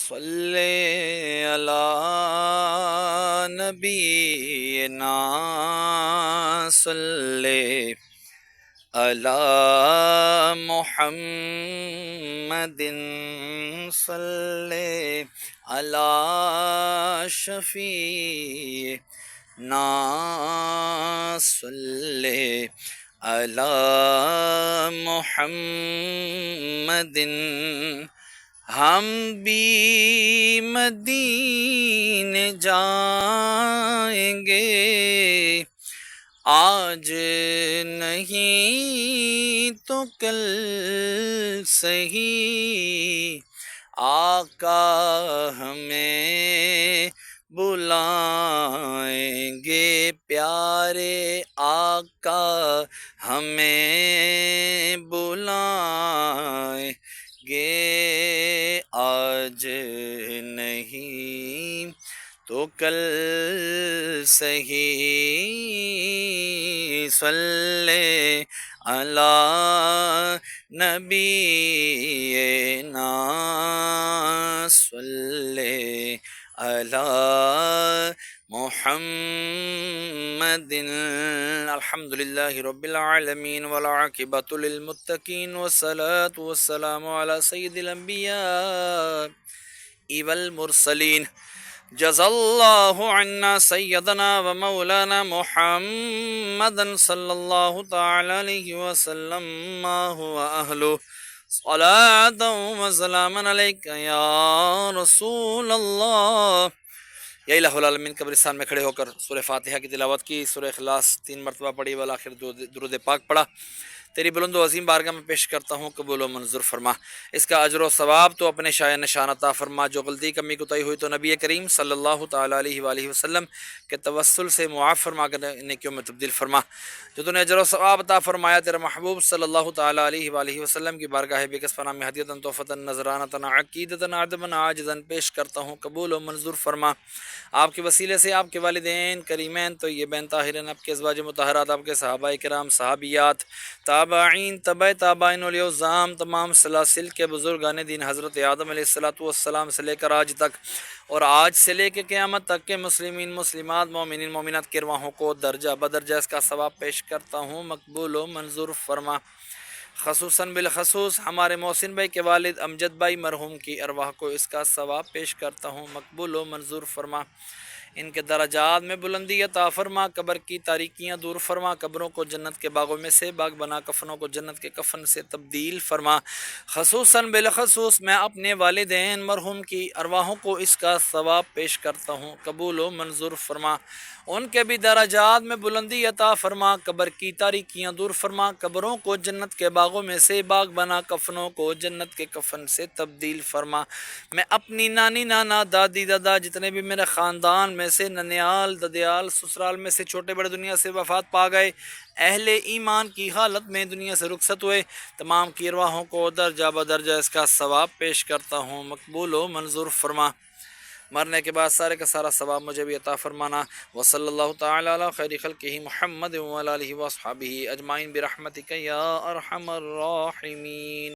صلی علی نبینا صلی علی محمد صلی علی شفیعنا صلی علی محمد۔ ہم بھی مدینے جائیں گے، آج نہیں تو کل سہی، آقا ہمیں بلائیں گے، پیارے آقا ہمیں بلائیں گے، آج نہیں تو کل سہی، صلی علی نبینا صلی علی محمد۔ الحمدللہ رب العالمین والعاقبۃ للمتقین والصلاة والسلام علی سید الانبیاء والمرسلین۔ جزا اللہ عنا سیدنا و مولانا محمد صلی اللہ تعالی علیہ وسلم ما هو اہلہ، صلاۃ و سلاما علیک یا رسول اللہ۔ یا الہ العالمین قبرستان میں کھڑے ہو کر سورہ فاتحہ کی تلاوت کی، سورہ اخلاص 3 مرتبہ پڑھی، والآخر درود پاک پڑھا۔ تیری بلند و عظیم بارگاہ میں پیش کرتا ہوں، قبول و منظور فرما۔ اس کا اجر و ثواب تو اپنے شایع نشان عطا فرما، جو غلطی کمی کوتاہی ہوئی تو نبی کریم صلی اللہ تعالی علیہ وآلہ وسلم کے توسل سے معاف فرما کر نیکیوں میں تبدیل فرما۔ جو تو نے اجر و ثواب عطا فرمایا، تیرے محبوب صلی اللہ تعالی علیہ وآلہ وسلم کی بارگاہ بکس پناہ میں ہدیۃً تحفۃً نذرانۃً عقیدۃً عدمًا عاجزاً پیش کرتا ہوں، قبول و منظور فرما۔ آپ کے وسیلے سے آپ کے والدین کریمین طیبین طاہرین، آپ کے ازواج مطہرات، آپ کے صحابہ کرام، صحابیات، تابعین، تبع تابعین، اولیاء الظام، تمام سلاسل کے بزرگان دین، حضرت آدم علیہ السلام سے لے کر آج تک، اور آج سے لے کے قیامت تک کے مسلمین، مسلمات، مومنین، مومنات کی ارواحوں کو درجہ بدرجہ اس کا ثواب پیش کرتا ہوں، مقبول و منظور فرما۔ خصوصاً بالخصوص ہمارے محسن بھائی کے والد امجد بھائی مرحوم کی ارواح کو اس کا ثواب پیش کرتا ہوں، مقبول و منظور فرما۔ ان کے درجات میں بلندی عطا فرما، قبر کی تاریکیاں دور فرما، قبروں کو جنت کے باغوں میں سے باغ بنا، کفنوں کو جنت کے کفن سے تبدیل فرما۔ خصوصاً بالخصوص میں اپنے والدین مرحوم کی ارواحوں کو اس کا ثواب پیش کرتا ہوں، قبول و منظور فرما۔ ان کے بھی درجات میں بلندی عطا فرما، قبر کی تاریکیاں دور فرما، قبروں کو جنت کے باغوں میں سے باغ بنا، کفنوں کو جنت کے کفن سے تبدیل فرما۔ میں اپنی نانی، نانا، دادی، دادا، جتنے بھی میرے خاندان میں سے ننیال، ددیال، سسرال میں سے چھوٹے بڑے دنیا سے وفات پا گئے، اہل ایمان کی حالت میں دنیا سے رخصت ہوئے، تمام کی ارواحوں کو درجہ بدرجہ اس کا ثواب پیش کرتا ہوں، مقبول و منظور فرما۔ مرنے کے بعد سارے کا سارا ثواب مجھے بھی عطا فرمانا۔ وصلی اللہ تعالی علی خیر خلقہ محمد وعلی آلہ واصحابہ اجمعین برحمتک یا ارحم الراحمین۔